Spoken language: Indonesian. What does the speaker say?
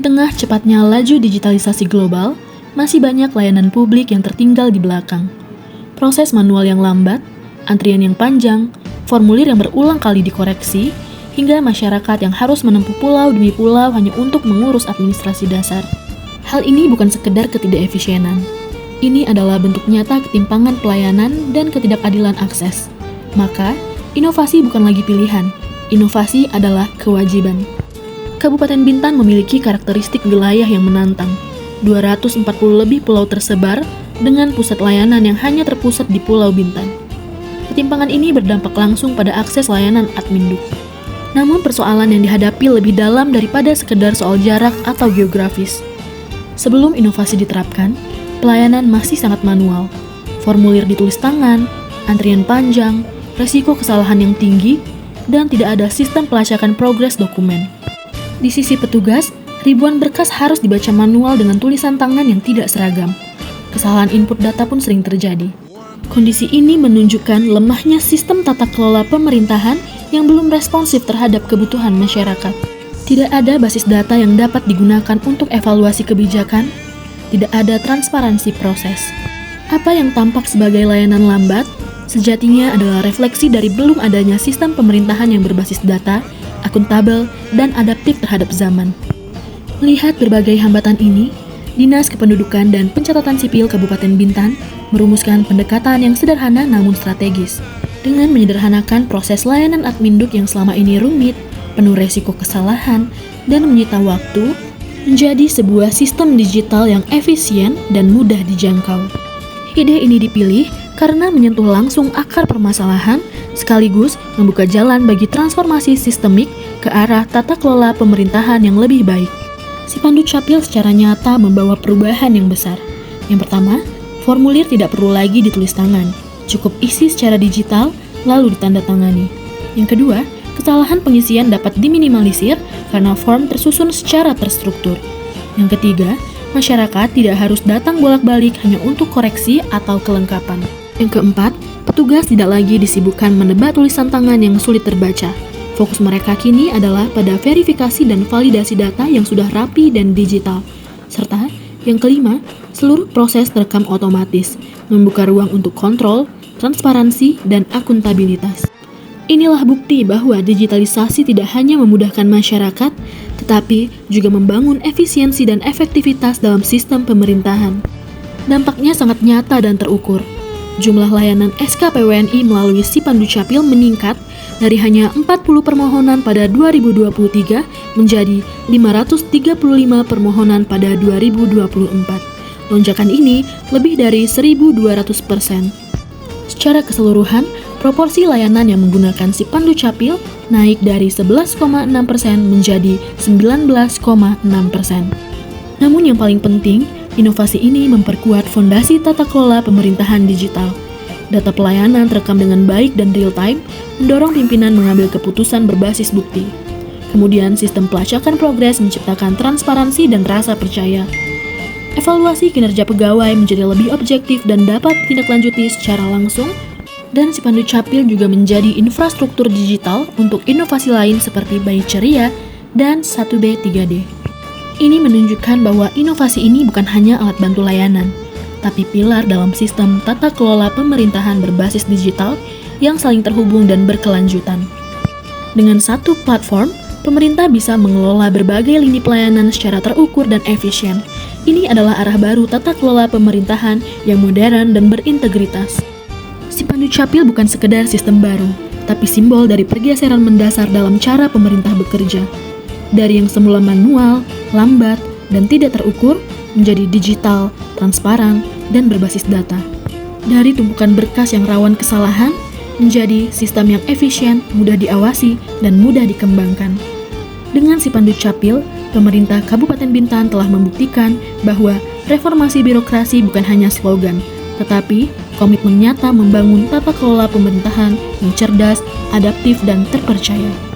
Di tengah cepatnya laju digitalisasi global, masih banyak layanan publik yang tertinggal di belakang. Proses manual yang lambat, antrian yang panjang, formulir yang berulang kali dikoreksi, hingga masyarakat yang harus menempuh pulau demi pulau hanya untuk mengurus administrasi dasar. Hal ini bukan sekedar ketidakefisienan. Ini adalah bentuk nyata ketimpangan pelayanan dan ketidakadilan akses. Maka, inovasi bukan lagi pilihan. Inovasi adalah kewajiban. Kabupaten Bintan memiliki karakteristik wilayah yang menantang. 240 lebih pulau tersebar dengan pusat layanan yang hanya terpusat di Pulau Bintan. Ketimpangan ini berdampak langsung pada akses layanan Adminduk. Namun persoalan yang dihadapi lebih dalam daripada sekedar soal jarak atau geografis. Sebelum inovasi diterapkan, pelayanan masih sangat manual. Formulir ditulis tangan, antrian panjang, resiko kesalahan yang tinggi, dan tidak ada sistem pelacakan progres dokumen. Di sisi petugas, ribuan berkas harus dibaca manual dengan tulisan tangan yang tidak seragam. Kesalahan input data pun sering terjadi. Kondisi ini menunjukkan lemahnya sistem tata kelola pemerintahan yang belum responsif terhadap kebutuhan masyarakat. Tidak ada basis data yang dapat digunakan untuk evaluasi kebijakan, tidak ada transparansi proses. Apa yang tampak sebagai layanan lambat, sejatinya adalah refleksi dari belum adanya sistem pemerintahan yang berbasis data, akuntabel, dan adaptif terhadap zaman. Melihat berbagai hambatan ini, Dinas Kependudukan dan Pencatatan Sipil Kabupaten Bintan merumuskan pendekatan yang sederhana namun strategis. Dengan menyederhanakan proses layanan Adminduk yang selama ini rumit, penuh resiko kesalahan, dan menyita waktu, menjadi sebuah sistem digital yang efisien dan mudah dijangkau. Ide ini dipilih karena menyentuh langsung akar permasalahan, sekaligus membuka jalan bagi transformasi sistemik ke arah tata kelola pemerintahan yang lebih baik. Sipandu Capil secara nyata membawa perubahan yang besar. Yang pertama, formulir tidak perlu lagi ditulis tangan, cukup isi secara digital lalu ditandatangani. Yang kedua, kesalahan pengisian dapat diminimalisir karena form tersusun secara terstruktur. Yang ketiga, masyarakat tidak harus datang bolak-balik hanya untuk koreksi atau kelengkapan. Yang keempat, petugas tidak lagi disibukkan menebak tulisan tangan yang sulit terbaca. Fokus mereka kini adalah pada verifikasi dan validasi data yang sudah rapi dan digital. Serta, yang kelima, seluruh proses terekam otomatis, membuka ruang untuk kontrol, transparansi, dan akuntabilitas. Inilah bukti bahwa digitalisasi tidak hanya memudahkan masyarakat, tetapi juga membangun efisiensi dan efektivitas dalam sistem pemerintahan. Dampaknya sangat nyata dan terukur. Jumlah layanan SKPWNI melalui Sipandu Capil meningkat dari hanya 40 permohonan pada 2023 menjadi 535 permohonan pada 2024. Lonjakan ini lebih dari 1.200%. Secara keseluruhan, proporsi layanan yang menggunakan Sipandu Capil naik dari 11,6% menjadi 19,6%. Namun yang paling penting, inovasi ini memperkuat fondasi tata kelola pemerintahan digital. Data pelayanan terekam dengan baik dan real-time, mendorong pimpinan mengambil keputusan berbasis bukti. Kemudian sistem pelacakan progres menciptakan transparansi dan rasa percaya. Evaluasi kinerja pegawai menjadi lebih objektif dan dapat ditindaklanjuti secara langsung, dan Sipandu Capil juga menjadi infrastruktur digital untuk inovasi lain seperti Bayi Ceria dan 1B 3D. Ini menunjukkan bahwa inovasi ini bukan hanya alat bantu layanan, tapi pilar dalam sistem tata kelola pemerintahan berbasis digital yang saling terhubung dan berkelanjutan. Dengan satu platform, pemerintah bisa mengelola berbagai lini pelayanan secara terukur dan efisien. Ini adalah arah baru tata kelola pemerintahan yang modern dan berintegritas. Sipandu Capil bukan sekedar sistem baru, tapi simbol dari pergeseran mendasar dalam cara pemerintah bekerja. Dari yang semula manual, lambat, dan tidak terukur, menjadi digital, transparan, dan berbasis data. Dari tumpukan berkas yang rawan kesalahan, menjadi sistem yang efisien, mudah diawasi, dan mudah dikembangkan. Dengan Sipandu Capil, pemerintah Kabupaten Bintan telah membuktikan bahwa reformasi birokrasi bukan hanya slogan, tetapi komitmen nyata membangun tata kelola pemerintahan yang cerdas, adaptif, dan terpercaya.